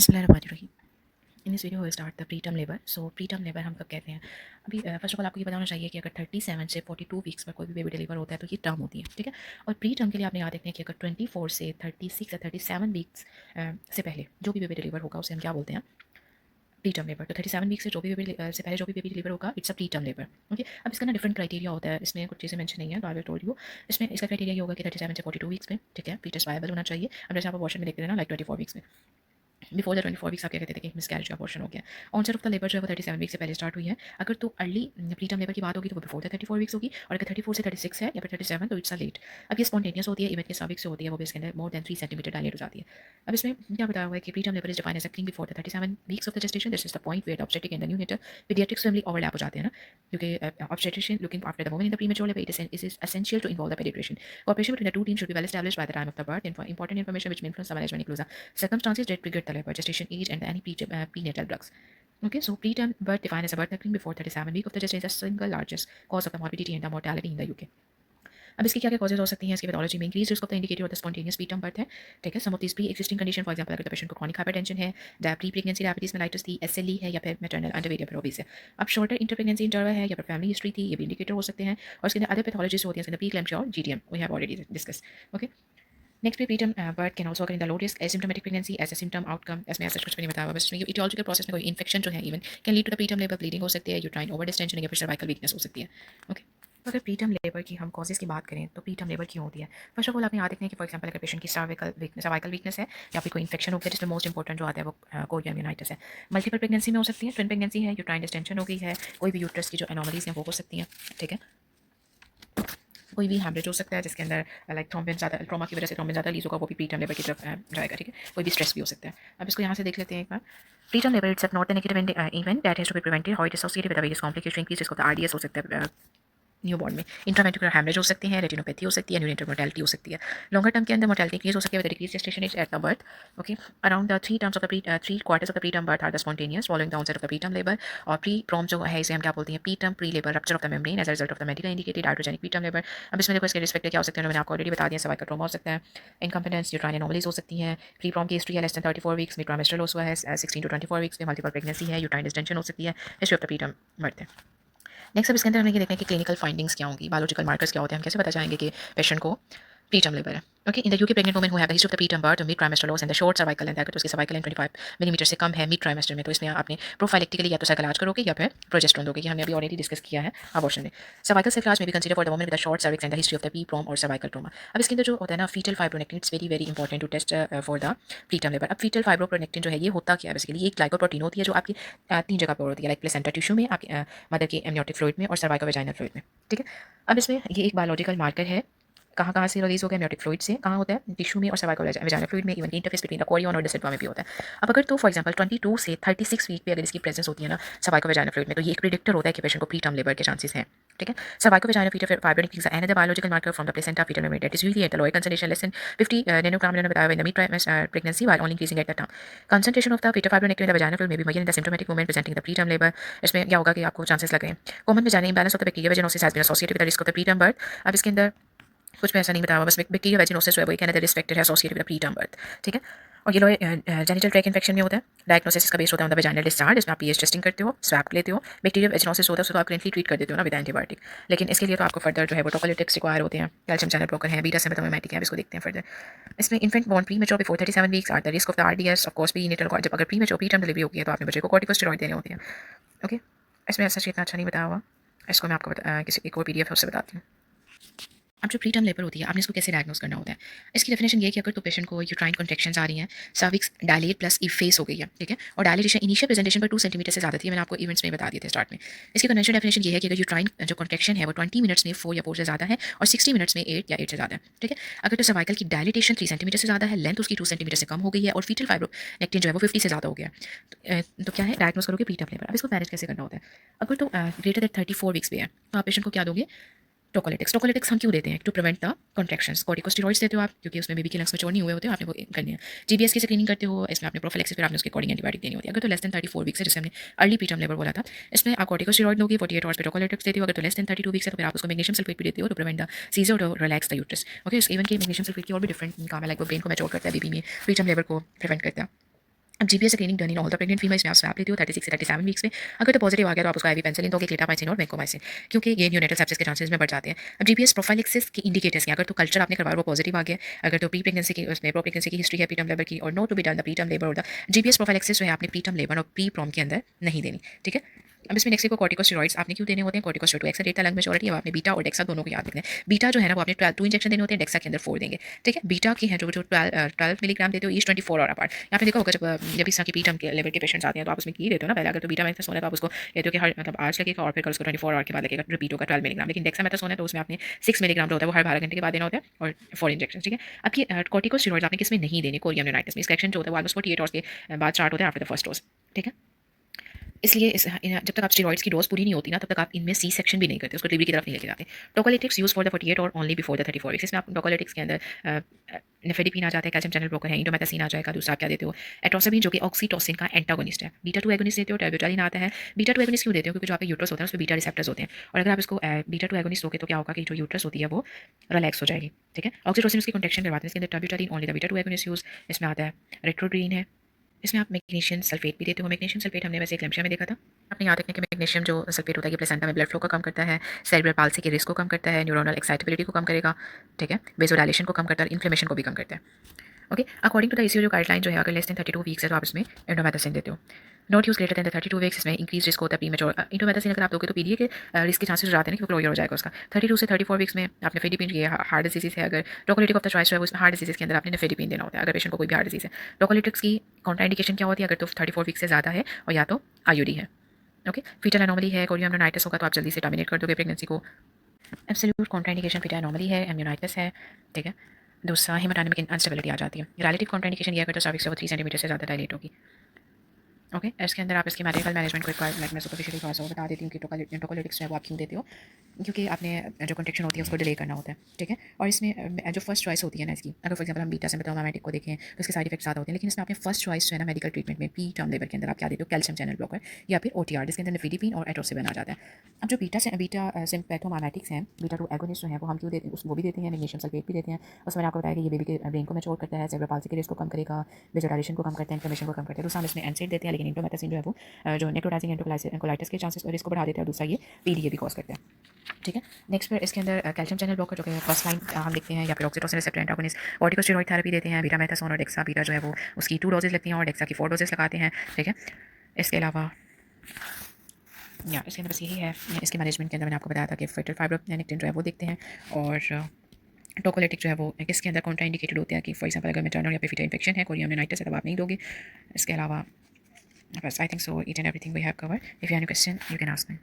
बिस्मिल्लाहिर्रहमानिर्रहीम। In this video will start the preterm labour. So preterm labour हम कब कहते हैं? अभी फर्स्ट ऑफ ऑल आपको ये बताना चाहिए कि अगर 37 से 42 वीक्स में कोई भी बेबी डिलीवर होता है तो ये टर्म होती है, ठीक है। और प्री टर्म के लिए आपने याद रखना है कि अगर 24 से 36 या 37 वीक्स से पहले जो भी बेबी डिलीवर होगा उसे हम क्या बोलते हैं? Pre term labour. तो 37 वीक से जो भी बेबी से पहले जो भी बेबी डिलीवर होगा it's a pre term labour. Okay, अब इसका ना डिफरेंट क्राइटेरिया होता है, इसमें कुछ चीज़ें मेंशन नहीं है, तो आई विल टोल्ड यू। इसमें इसका क्राइटेरिया ये होगा कि 37 से 42 वीक्स में, ठीक है, फीटस वायबल होना चाहिए। अब जैसे आप अबॉर्शन में देखते हैं ना, लाइक 24 वीक्स में, बिफोर द 24 वीक्स आप क्या कहते थे कि मिसकैरेज का अबॉर्शन हो गया। ऑनसेट ऑफ द लेबर जो है वो 37 वीक से पहले स्टार्ट हुई है। अगर तो अर्ली प्री टर्म लेबर की बात होगी तो वो बिफोर द 34 वीक्स होगी, और अगर 34 से 36 है या फिर 37 तो इट्स अ लेट। अब ये स्पॉन्टेनियस होती है, इवन के सर्विक्स जो होती है वो भी इसके अंदर मोर देन 3 सेंटीमीटर डायलेट हो जाती है। अब इसमें क्या बताया हुआ है कि pre term labour is defined as a before the 37 weeks of the gestation. This is the point where obstetric and the neonatal paediatrics family overlap हो जाते हैं ना, क्योंकि obstetrician looking after the woman in the premature labour, it is essential to involve the paediatrician. Cooperation between the two teams should be well established by the time of the birth. Important information which may influence the management includes the circumstances that triggered the labor, gestation age, and any prenatal drugs. Okay, so preterm birth defined as a birth occurring before 37 week of the gestation is the single largest cause of the morbidity and the mortality in the UK. अब इसकी क्या क्या causes हो सकती हैं? इसकी pathology में increase risk of the indicator of the spontaneous preterm birth है, ठीक है। Some of this pre existing condition, for example अगर पेशेंट को क्रॉनिक हाइपरटेंशन है, प्री प्रेगनेंसी डायबिटीज मेलाइटिस थी, एसएलई है, या फिर मैटरनल अंडरवेट ओबीस है। अब शॉर्टर इंटर प्रेगनेंसी इंटरवल है या फिर फैमिली हिस्ट्री थी, ये भी इंडिकेटर हो सकते हैं। और इसके अंदर अदर पैथोलॉजीज होती हैं, इसके अंदर प्रीक्लैम्सिया और GTM we have already discuss. Okay, next पे preterm birth can also occur in the low risk asymptomatic pregnancy as a symptom outcome. इसमें ऐसा कुछ भी नहीं बताया हुआ, बस इसमें इटियोलॉजिकल प्रोसेस में कोई इन्फेक्शन जो है even can lead to the preterm labour, bleeding हो सकती है, यूट्राइन ओवर डिस्टेंशन या फिर सर्वाइकल वीकनेस हो सकती है। ओके, तो अगर प्रीटर्म लेबर की हम कॉजेज की बात करें तो प्रीटर्म लेबर क्यों होती है? फर्स्ट ऑफ ऑल आपने याद रखना है कि फॉर एग्जांपल अगर पेशेंट की सर्वाइकल वीकनेस है या फिर कोई इन्फेक्शन हो गया, जिसमें मोस्ट इंपॉर्टेंट जो आता है वो कोरियन यूनाइटिस है। मल्टीपल प्रेगनेंसी में हो सकती है, ट्विन प्रेगनेंसी है, यूट्राइन डिस्टेंशन हो गई है, कोई भी यूट्रस की जो एनोमलीज हैं वो हो सकती हैं, ठीक है। कोई भी हैमरेज हो सकता है जिसके अंदर लाइक थ्रोम्बिन ज़्यादा, ट्रॉमा की वजह से थ्रोम्बिन ज़्यादा रिलीज होगा, वो भी प्रीटर्म लेबर की तरफ जाएगा, ठीक है। कोई भी स्ट्रेस भी हो सकता है। अब इसको यहाँ से देख लेते हैं एक बार। Preterm labour it's not a negative event that has to be prevented, how it is associated with the various complication, increase risk of the RDS हो सकता है, न्यू बॉर्न में इंट्रावेंट्रिकुलर हैमरेज हो सकती है, रेटिनोपैथी हो सकती है, न्यूनेटल मोर्टेलिटी हो सकती है। लॉन्गर टर्म के अंदर मोर्टेलिटी इंक्रीज हो सकती है with decrease gestation age at the birth. Okay, around the 3 quarters of the pre term birth are the spontaneous following the onset of the pre term labour. और pre PROM जो है इसे हम क्या बोलते हैं? Preterm pre labour rupture of the membrane as a result of the medical indicated iatrogenic pre term labour. अब इसमें देखो इसके रिस्पेक्ट क्या हो सकते हैं, मैंने आपको ऑलरेडी बता दिया। सर्वाइकल ट्रॉमा हो सकता है, इनकम्पिटेंस, यूट्राइन एनोमलीज हो सकती हैं, प्री प्रॉम की हिस्ट्री है लेस देन 34 वीक्स में, ट्राइमेस्ट्रल लॉस हुआ है 16 to 24 वीक्स में, मल्टीपल प्रेगनेंसी है, यूट्राइन डिस्टेंशन हो सकती है, history of the pre term birth है। नेक्स्ट अब इसके अंदर हमें ये देखना है कि क्लिनिकल फाइंडिंग्स क्या होंगी, बायोलॉजिकल मार्कर्स क्या होते हैं, हम कैसे पता चाहेंगे कि पेशेंट को प्रीटर्म लेबर है। Okay, in the UK pregnant women who have the history of the preterm birth, mid trimester loss and the short cervical length, अगर तो उसकी सर्वाइकल लेंथ 25 मिलीमीटर से कम है मिड ट्राइमेस्टर में, तो इसमें आपने प्रोफाइलेक्टिकली या तो साइकिल इलाज करोगे या फिर प्रोजेस्टेरोन दोगे, कि हमने अभी ऑलरेडी डिस्कस किया है अबॉर्शन में। सर्वाइकल सेल्फ इलाज में भी consider for the women with the short cervix and the history of the pre PROM और सर्वाइकल ट्रॉमा। अब इसके अंदर जो होता है ना fetal fibronectin, it's very very important to test for the preterm labour. अब फीटल फाइब्रोनेक्टिन जो है ये होता क्या है? बेसिकली ये एक ग्लाइकोप्रोटीन होती है जो आपकी 3 जगह पर होती है, लाइक प्लेसेंटा टिश्यू में, आपकी मदर के एमनियोटिक फ्लूइड में और सर्वाइकल वेजाइनल फ्लूइड में, ठीक है। अब इसमें ये एक बायोलॉजिकल मार्कर है, कहाँ कहाँ से रिलीज हो गया? एमनियोटिक फ्लूइड से, कहाँ होता है? टिश्यू में और सर्वाइकल वेजाइनल फ्लूइड में, even interface between the Korean और डिसिल्वा में भी होता है। अब अगर तो फॉर एग्जांपल 22 से 36 वीक पे अगर इसकी प्रेजेंस होती है ना सर्वाइकल वेजाइनल फ्लूइड में, तो ये एक प्रिडिक्टर होता है कि पेशेंट को प्री टर्म लेबर के चांसेस हैं, ठीक है। Cervical vaginal fetal fibronectin is another biological marker from the placenta fetal membrane that is usually at the lower concentration less than 50 nanogram मैंने बताया in the mid pregnancy while only increasing at the term. Concentration of the fetal fibronectin in the vaginal fluid में be measured in the symptomatic women presenting the pre term labour. इसमें क्या होगा कि आपको chances लग रहे हैं common vaginal imbalance of the bacteria vaginosis has been associated with the risk of the pre term birth. अब इसके अंदर कुछ में ऐसा नहीं बताया हुआ, बस बैक्टीरिया वेजिनोसिस जो है वो एक अनदर रिस्क फैक्टर है associated with pre term birth, ठीक है। और ये लोअर जेनिटल ट्रैक इन्फेक्शन में होता है। डायग्नोसिस का बेस होता है ऑन द वेजाइनल डिस्चार्ज, इसमें आप पीएच टेस्टिंग करते हो, स्वैप लेते हो। बैक्टीरिया वेजिनोसिस होता है उसको आप करेंटली ट्रीट कर देते हो ना विद एंटीबायोटिक, लेकिन इसके लिए तो आपको फर्दर जो है वो टोकोलिटिक्स रिक्वायर होते हैं, कैल्शियम चैनल ब्लॉकर है, बीटा सिम्पथोमिमेटिक है, इसको देखते हैं फर्दर। इसमें infant born premature before 37 weeks are the risk of the RDS, of course prenatal, जब अगर premature preterm delivery होती है तो आपने बच्चे को कॉर्टिकोस्टेरॉइड देने होते हैं। ओके, इसमें ऐसा इतना अच्छा नहीं बताया हुआ, इसको मैं आपको किसी एक और पीडीएफ है उससे बताती हूँ। अब जो प्री टर्म लेबर होती है आपने इसको कैसे डायग्नोस करना होता है? इसकी डेफिनेशन ये है कि अगर तो पेशेंट को यूट्राइन कॉन्ट्रैक्शंस आ रही हैं, सर्विक्स डायलेट प्लस इफेस हो गई है, ठीक है, और डायलेटेशन इनिशियल प्रेजेंटेशन पर 2 सेंटीमीटर से ज़्यादा थी, मैंने आपको इवेंट्स में बता दिए थे स्टार्ट में। इसकी कन्वेंशनल डेफिनेशन ये है कि अगर यूट्राइन जो कॉन्ट्रैक्शन है वो 20 मिनट्स में 4 या 4 से ज़्यादा है और 60 मिनट्स में 8 या 8 से ज़्यादा है, ठीक है। अगर तो सर्वाइकल की डायलेटेशन 3 सेंटीमीटर से ज़्यादा है, लेंथ उसकी 2 सेंटीमीटर से कम हो गई है और फीटल फाइब्रोनेक्टिन जो है वो 50 से ज़्यादा हो गया है, तो क्या है? डायग्नोस करोगे प्री टर्म लेबर। अब इसको मैनेज कैसे करना होता है? अगर तो ग्रेटर देन 34 वीक्स पे है तो आप पेशेंट को क्या दोगे? टोकोलिटिक्स हम क्यों देते हैं? To prevent the contractions. Corticosteroids देते हो आप क्योंकि उसमें बेबी के लंग्स मैच्योर नहीं हुए होते, आपने वो करनी है। जीबीएस की स्क्रीनिंग करते हो, इसमें आपने प्रोफिलैक्सिस, फिर आपने उसके अकॉर्डिंग एंटीबायोटिक देनी होती है। अगर तो लेस देन 34 वीक्स है, जैसे हमने अर्ली प्री टर्म लेबर बोला था, इसमें आप कॉर्टिकोस्टेरॉइड दोगे, 48 आवर्स पे टोकोलिटिक्स देते हो। अगर तो लेस देन 32 वीक्स है तो फिर आप उसको मैग्नीशियम सल्फेट भी देते हो टू प्रिवेंट द सीजर और relax the uterus. Okay, even के मैग्नीशियम सल्फेट की और भी डिफरेंट काम है, लाइक वो ब्रेन को मैच्योर करता है बेबी में, प्री टर्म लेबर को प्रिवेंट करता है। अब GPS screening done in all the pregnant females में आप स्वैप लेते हो 36 से 37 वीक्स में। अगर तो पॉजिटिव आ गया तो आप उसको आईवी पेनिसिलिन दोगे, क्लेटामाइसिन और वेंकोमाइसिन, क्योंकि ये न्यूनेटल सेप्सिस के चांसेस में बढ़ जाते हैं। अब जीपीएस प्रोफाइलिक्सिस के इंडिकेटर्स हैं, अगर तो कल्चर आपने करवाया वो पॉजिटिव आ गया, अगर तो प्री प्रेगनेंसी की उसमें प्रो प्रेगनेंसी की हिस्ट्री है प्रीटर्म लेबर की, और know to be done the preterm labour और द जीपीएस प्रोफाइलिक्सिस जो है आपने प्रीटर्म लेबर और प्री प्रॉम के अंदर नहीं देनी, ठीक है। अब इसमें नेक्स्ट को कॉर्टिकोस्टेरॉइड्स आपने क्यों देने होते हैं, corticosteroid accelerate lung maturity, अब आपने बीटा और डेक्सा दोनों को याद रखना है। बीटा जो है ना वो आपने 2 इंजेक्शन देने होते हैं, डेक्सा के अंदर 4 देंगे, ठीक है। बीटा की है जो 12 मिलीग्राम देते हो, ईच 24 और अपार्ट। यहाँ पे देखा होगा जब इस तरह की प्रीटर्म के लेवल के पेशेंट्स आते हैं तो आप उसमें की देते हो ना, पहले अगर तो बीटा मेथासोन है तो आप उसको कहते हो कि हर मतलब आज लगेगा और फिर कल उसको 24 आवर के बाद लगेगा, रिपीट होगा 12 मिलीग्राम। लेकिन डेक्सा मेथासोन है तो उसमें आपने 6 मिलीग्राम जो होता है वो हर 12 घंटे के बाद देना होता है और 4 इंजेक्शन, ठीक है। अब ये कॉर्टिकोस्टेरॉइड्स आपने किसमें नहीं देने, कोरियम यूनाइटिस में। इसका एक्शन जो होता है वो ऑलमोस्ट 48 आवर्स के बाद स्टार्ट होता है आफ्टर द फर्स्ट डोज, ठीक है। इसलिए जब तक आप स्टेरॉइड्स की डोज पूरी नहीं होती ना तब तक आप इनमें सी सेक्शन भी नहीं करते, उसको डिलीवरी की तरफ नहीं लेके जाते। टोकोलिटिक्स यूज फॉर द 48 और ओनली बिफोर द 34 वीक्स। इसमें आप टोकोलिटिक्स के अंदर नेफेडिपिन आ जाता है, कैल्शियम चैनल ब्लॉकर है, इंडोमेथासिन आ जाएगा। दूसरा आप क्या देते हो, एट्रोसिन जो कि ऑक्सीटोसिन का एंटागोनिस्ट है। बीटा 2 एगोनिस्ट देते हो, टर्बिटालिन आता है। बीटा 2 एगोनिस्ट क्यों देते हो, क्योंकि जो आपका यूट्रस होता है उसमें बीटा रिसेप्टर्स होते हैं, और अगर आप इसको बीटा 2 एगोनिस्ट दोगे तो क्या होगा कि जो यूट्रस होती है वो रिलैक्स हो जाएगी, ठीक है। ऑक्सीटोसिन उसकी कॉन्ट्रैक्शन करवाते हैं, इसके अंदर terbutaline only the beta 2 agonist use इसमें आता है। रेट्रोड्रीन है, इसमें आप मैग्नीशियम सल्फेट भी देते हो। मैग्नीशियम सल्फेट हमने वैसे एक लेक्चर में देखा था, आपने याद रखना कि मैग्नीशियम जो सल्फेट होता है ये प्लेसेंटा में ब्लड फ्लो को कम करता है, सेरेब्रल पाल्सी के रिस्क को कम करता है, न्यूरोनल एक्साइटेबिलिटी को कम करेगा, ठीक है, वेसोडाइलेशन को कम करता है, इन्फ्लेमेशन को भी कम करता है। Okay, according to the ECO जो गाइडलाइन जो है, अगर लेस देन 32 वीक्स है तो आप इसमें इंडोमेथासिन देते हो। Not use greater than the 32 weeks, इसमें इंक्रीज रिस्क होता है प्रीमेच्योर। इंडोमेथासिन अगर आप दोगे तो पीडीए के रिस्क के चांसेस हो जाते हैं कि वो क्लोयर हो जाएगा उसका। 32 से 34 वीक्स में आपने फेडिपिन ये हार्ट डिजीज है, अगर टोकोलिटिक ऑफ द चॉइस है वो हार्ट डिजीज के अंदर आपने फेडिपिन देना होता है अगर पेशेंट को कोई भी हार्ट डिजीज है। टोकोलिटिक्स की कॉन्ट्राइंडिकेशन क्या होती है, अगर तो 34 वीक्स से ज़्यादा है और या तो आईयूडी है, ओके। फीटल एनोमली है, कोरियम एमनाइटिस होगा तो आप जल्दी से टर्मिनेट कर दोगे प्रेगनेंसी को। एब्सोल्यूट कॉन्ट्राइंडिकेशन फीटल एनोमली है, एम्यूनाइटिस है, ठीक है। दूसरा हेमाटाइमिक इंस्टेबिलिटी आ जाती है। रिलेटिव कॉन्ट्राइंडिकेशन ये अगर तो सर्विक्स 3 सेंटीमीटर से ज़्यादा डायलेट होगी, ओके। इसके अंदर आप इसकी मेडिकल मैनेजमेंट को एक बार मैं सुपरफिशियली थोड़ा सा बता देती हूँ कि टोकोलिटिक्स है वो आप क्यों देते हो, क्योंकि आपने जो कॉन्ट्रेक्शन होती है उसको डिले करना होता है, ठीक है। और इसमें जो फर्स्ट चॉइस होती है ना इसकी, अगर फॉर एग्जांपल हम बीटा सिम्पटोमेटिक को देखें तो इसके साइड इफेक्ट्स ज़्यादा होते हैं, लेकिन इसमें आपने फर्स्ट चॉइस जो है ना मेडिकल ट्रीटमेंट में प्री टर्म लेबर के अंदर आप क्या देते हो, कैल्शियम चैनल ब्लॉकर या फिर ओटीआर, जिसके अंदर निफेडिपिन और एट्रोसिन आ जाता है। अब जो बीटा सिम्पटोमेटिक्स हैं, बीटा 2 एगोनिस्ट जो है वो हम क्यों देते हैं, वो भी देते हैं, मैग्नीशियम सल्फेट भी देते हैं। उसमें मैंने आपको बताया कि ये बेबी के ब्रेन को मैच्योर करता है, सेरेब्रल पाल्सी के रिस्क को कम करेगा, वेसोडाइलेशन को कम करता है, इन्फ्लेमेशन को कम करता है। दूसरा हम इसमें एनसेड देते हैं, लेकिन इंडोमेथासिन जो है वो जो नेक्रोटाइजिंग एंटोकोलाइटिस के चांसेस और इसको बढ़ा देते हैं, और दूसरा ये पीडीए भी कॉज करते हैं, ठीक है। नेक्स्ट पर इसके अंदर कैल्शियम चैनल ब्लॉकर जो कि फर्स्ट लाइन हम देखते हैं, या फिर oxytocin receptor antagonist, corticosteroid therapy देते हैं, बीटा मेथासोन और डेक्सा। बीटा जो है वो उसकी 2 डोजेस लगती हैं और डेक्सा की 4 डोजेस लगाते हैं, ठीक है। इसके अलावा या इसके अंदर बस यही है। इसके मैनेजमेंट के अंदर मैंने आपको बताया था कि फेटल फाइब्रोनेक्टिन जो है वो देखते हैं, और टोकोलिटिक जो है वो इसके अंदर कॉन्ट्रा इंडिकेटेड होते हैं कि फॉर एग्जांपल अगर मैटरनल या फीटल इन्फेक्शन है, कोरियम यूनाइटिस है, तब आप नहीं दोगे। इसके अलावा बस I think so each and everything we have cover. If you have any question you can ask me.